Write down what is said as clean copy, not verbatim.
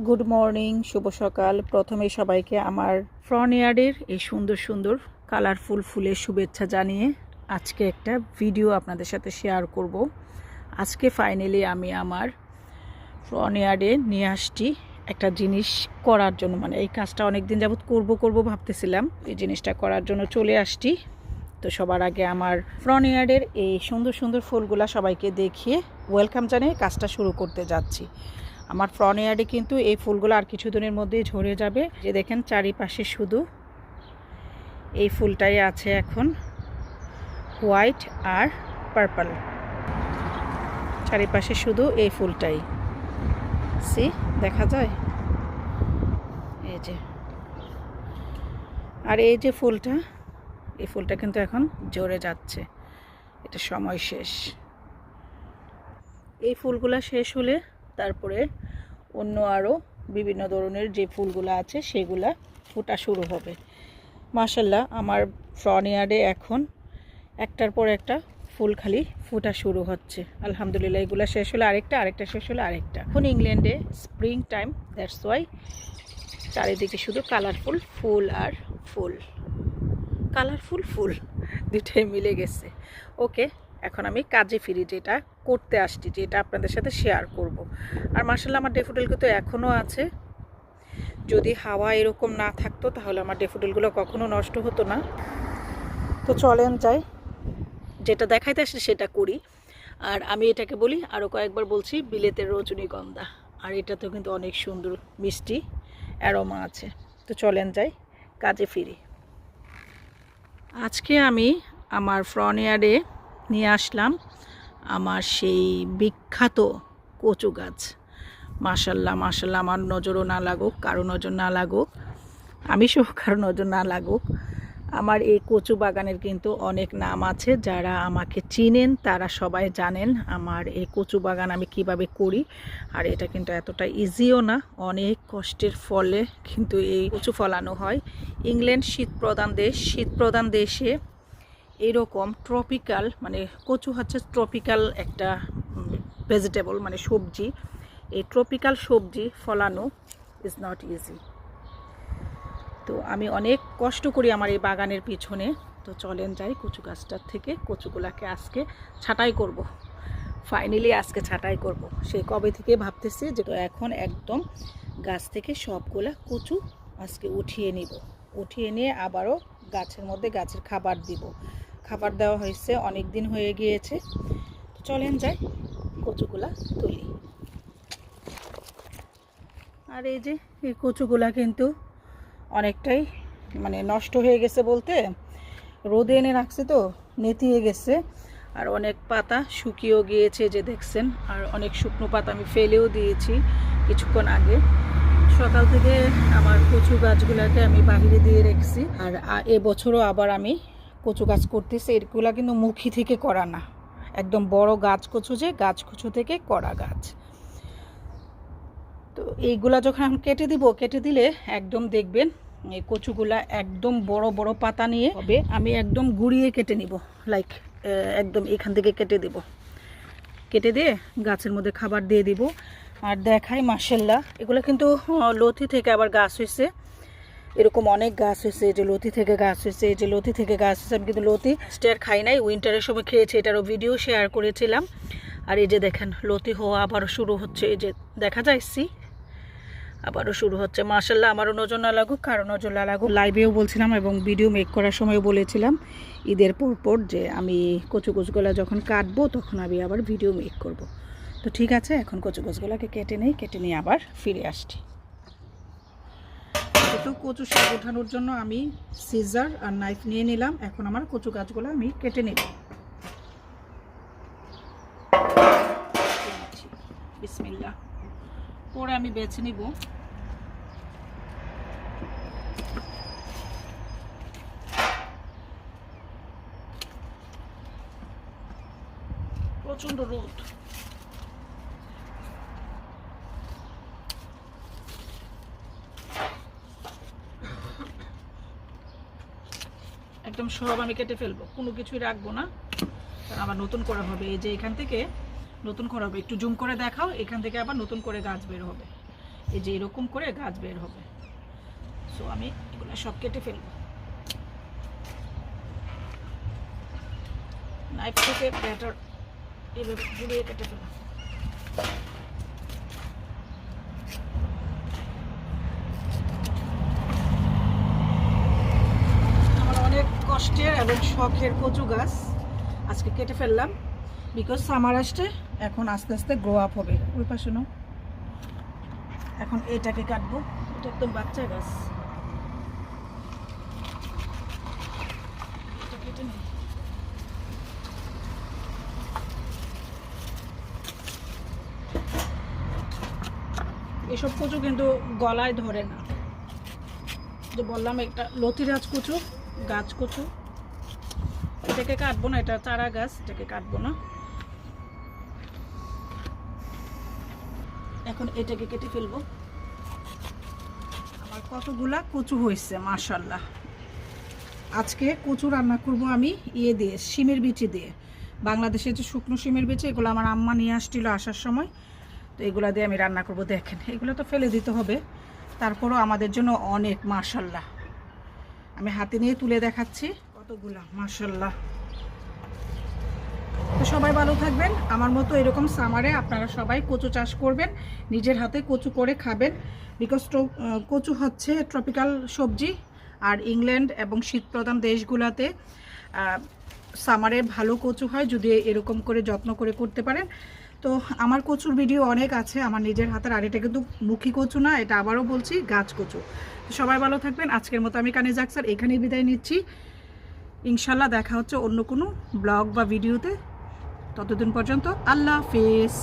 Good morning, শুভ সকাল। প্রথমে সবাইকে আমার ফ্রন্ট ইয়ার্ডের এই সুন্দর সুন্দর কালারফুল ফুলের শুভেচ্ছা জানিয়ে আজকে একটা ভিডিও আপনাদের সাথে শেয়ার করব। আজকে ফাইনালি আমি আমার ফ্রন্ট ইয়ার্ডে নিয়ে আসছি একটা জিনিস করার জন্য, মানে এই কাজটা অনেক দিন যাবত করব ভাবতেছিলাম, এই জিনিসটা করার জন্য চলে আসছি। তো সবার আগে আমার ফ্রন্ট ইয়ার্ডের এই সুন্দর সুন্দর ফুলগুলা সবাইকে দেখিয়ে ওয়েলকাম জানিয়ে কাজটা শুরু করতে যাচ্ছি। আমার ফ্রন্ট ইয়ার্ডে কিন্তু এই ফুলগুলো আর কিছুদিনের মধ্যেই ঝরে যাবে। যে দেখেন চারিপাশে শুধু এই ফুলটাই আছে এখন, হোয়াইট আর পার্পল, চারিপাশে শুধু এই ফুলটাই দেখা যায়। এই যে, আর এই যে ফুলটা, এই ফুলটা কিন্তু এখন ঝরে যাচ্ছে, এটা সময় শেষ। এই ফুলগুলা শেষ হলে তারপরে অন্য আরও বিভিন্ন ধরনের যে ফুলগুলো আছে সেগুলা ফোটা শুরু হবে। মাশাল্লাহ, আমার ফ্রন্ট ইয়ার্ডে এখন একটার পর একটা ফুল খালি ফোটা শুরু হচ্ছে। আলহামদুলিল্লাহ, এগুলো শেষ হলে আরেকটা শেষ হলে আরেকটা। এখন ইংল্যান্ডে স্প্রিং টাইম, দ্যাটস ওয়াই চারিদিকে শুধু কালারফুল ফুল আর ফুল, কালারফুল ফুল দুটাই মিলে গেছে। ওকে, এখন আমি কাজে ফিরি, যেটা করতে আসছি, যেটা আপনাদের সাথে শেয়ার করব। আর মাশাআল্লাহ, আমার ডেফোডিল কিন্তু এখনও আছে। যদি হাওয়া এরকম না থাকতো তাহলে আমার ডেফোডিলগুলো কখনো নষ্ট হতো না। তো চলেন যাই, যেটা দেখাইতে আসছে সেটা করি। আর আমি এটাকে বলি, আরও কয়েকবার বলছি, বিলেতের রজনীগন্ধা। আর এটাতেও কিন্তু অনেক সুন্দর মিষ্টি অ্যারোমা আছে। তো চলেন যাই, কাজে ফিরি। আজকে আমি আমার ফ্রন্ট ইয়ার্ডে নিয়ে আসলাম আমার সেই বিখ্যাত কচু গাছ। মাশাল্লাহ মাশাল্লাহ, আমার নজরও না লাগুক, কারো নজর না লাগুক, আমি সহ কারো নজর না লাগুক, আমার এই কচু বাগানের কিন্তু অনেক নাম আছে। যারা আমাকে চিনেন তারা সবাই জানেন আমার এই কচু বাগান আমি কিভাবে করি। আর এটা কিন্তু এতটা ইজিও না, অনেক কষ্টের ফলে কিন্তু এই কচু ফলানো হয়। ইংল্যান্ড শীতপ্রধান দেশ, শীতপ্রধান দেশে এরকম ট্রপিক্যাল, মানে কচু হচ্ছে ট্রপিক্যাল একটা ভেজিটেবল, মানে সবজি। এই ট্রপিক্যাল সবজি ফলানো ইজ নট ইজি। তো আমি অনেক কষ্ট করি আমার এই বাগানের পিছনে। তো চলেন যাই, কচু গাছটার থেকে কচুগুলাকে আজকে ছাঁটাই করব। ফাইনালি আজকে ছাঁটাই করব। সেই কবে থেকে ভাবতেছি যে, তো এখন একদম গাছ থেকে সবগুলা কচু আজকে উঠিয়ে নিব। উঠিয়ে নিয়ে আবারও গাছের মধ্যে গাছের খাবার দিব। খাবার দেওয়া হয়েছে, অনেক দিন হয়ে গিয়েছে। তো চলেন যাই, কচুগুলা তুলি। আর এই যে এই কচুগুলা কিন্তু অনেকটাই মানে নষ্ট হয়ে গেছে, বলতে রোদে এনে রাখছে তো নেতিয়ে গেছে। আর অনেক পাতা শুকিয়েও গিয়েছে, যে দেখছেন। আর অনেক শুকনো পাতা আমি ফেলেও দিয়েছি কিছুক্ষণ আগে। সকাল থেকে আমার কচু গাছগুলোকে আমি বাহিরে দিয়ে রেখেছি। আর এবছরও আবার আমি কচু গাছ করতেছি। এগুলা কিন্তু মুখী থেকে করা না, একদম বড় গাছ কচু, যে গাছ কচু থেকে করা গাছ। তো এইগুলা যখন আমি কেটে দিব, কেটে দিলে একদম দেখবেন এই কচুগুলা একদম বড় বড় পাতা নিয়ে হবে। আমি একদম গুঁড়িয়ে কেটে নিব, লাইক একদম এখান থেকে কেটে দেব। কেটে দিয়ে গাছের মধ্যে খাবার দিয়ে দিব। আর দেখাই মাশাল্লাহ, এগুলো কিন্তু লতি থেকে আবার গাছ হয়েছে। এরকম অনেক গাছ হয়েছে, যে লতি থেকে গাছ হয়েছে, এই যে লতি থেকে গাছ হয়েছে। আমি কিন্তু লতি স্টেয়ার খাই নাই, উইন্টারের সময় খেয়েছি, এটারও ভিডিও শেয়ার করেছিলাম। আর এই যে দেখেন লতি হওয়া আবারও শুরু হচ্ছে, এই যে দেখা যাচ্ছি আবারও শুরু হচ্ছে। মাশাল্লাহ, আমারও নজর না লাগুক, কারো নজর না লাগুক। লাইভেও বলছিলাম এবং ভিডিও মেক করার সময়ও বলেছিলাম ঈদের পর যে আমি কচু গাছগুলা যখন কাটবো তখন আমি আবার ভিডিও মেক করব। তো ঠিক আছে, এখন কচু গাছগুলাকে কেটে নিয়ে আবার ফিরে আসছি। তো কচু শাক ওঠানোর জন্য আমি সিজার আর নাইফ নিয়ে নিলাম। এখন আমার কচু গাছগুলো আমি কেটে নেব। বিসমিল্লাহ, পরে আমি বেছে নিব। প্রচন্ড রোদ, একদম সব আমি কেটে ফেলবো, কোনো কিছুই রাখবো না, কারণ আবার নতুন করা হবে। এই যে এখান থেকে নতুন করা হবে, একটু জুম করে দেখাও, এখান থেকে আবার নতুন করে গাছ বের হবে। এই যে এরকম করে গাছ বের হবে। সো আমি এগুলো সব কেটে ফেলবো, নাইফ থেকে ব্যাটার এভাবে ঘুরিয়ে কেটে ফেলবো। আমার অনেক কষ্টের এবং শখের কচু গাছ আজকে কেটে ফেললাম, বিকজ সামার আসছে, এখন আস্তে আস্তে গ্রো আপ হবে। ওই পাশে নাও, এখন এটাকে কাটবো, এটা একদম বাচ্চা গাছ। এটা কেটে নিই। এসব কচু কিন্তু গলায় ধরে না, যে বললাম একটা লতিরাজ কচু, গাছ কচু। এটাকে কাটবো না, এটা চারা গাছ, এটাকে কাটবো না। এখন এটাকে কেটে ফেলবো। আমার কতগুলা কচু হয়েছে মাশাআল্লাহ। আজকে কচু রান্না করব আমি ইয়ে দিয়ে, শিমের বিচি দিয়ে। বাংলাদেশে যে শুকনো শিমের বিচি, এগুলো আমার আম্মা নিয়ে আসছিল আসার সময়, তো এগুলো দিয়ে আমি রান্না করব। দেখেন এগুলো তো ফেলে দিতে হবে, তারপরও আমাদের জন্য অনেক মাশাআল্লাহ। আমি হাতে নিয়ে তুলে দেখাচ্ছি কতগুলা মাশাআল্লাহ। তো সবাই ভালো থাকবেন, আমার মতো এরকম সামারে আপনারা সবাই কচু চাষ করবেন, নিজের হাতে কচু করে খাবেন। বিকজ কচু হচ্ছে ট্রপিক্যাল সবজি, আর ইংল্যান্ড এবং শীতপ্রধান দেশগুলোতে সামারে ভালো কচু হয় যদি এরকম করে যত্ন করে করতে পারেন। তো আমার কচুর ভিডিও অনেক আছে আমার নিজের হাতের, আর এটা কিন্তু মুখী কচু না, এটা আবারও বলছি গাছ কচু। তো সবাই ভালো থাকবেন, আজকের মতো আমি কানিজ আক্তার এখানেই বিদায় নিচ্ছি। ইনশাল্লাহ দেখা হচ্ছে অন্য কোনো ব্লগ বা ভিডিওতে। ততদিন পর্যন্ত আল্লাহ হাফেজ।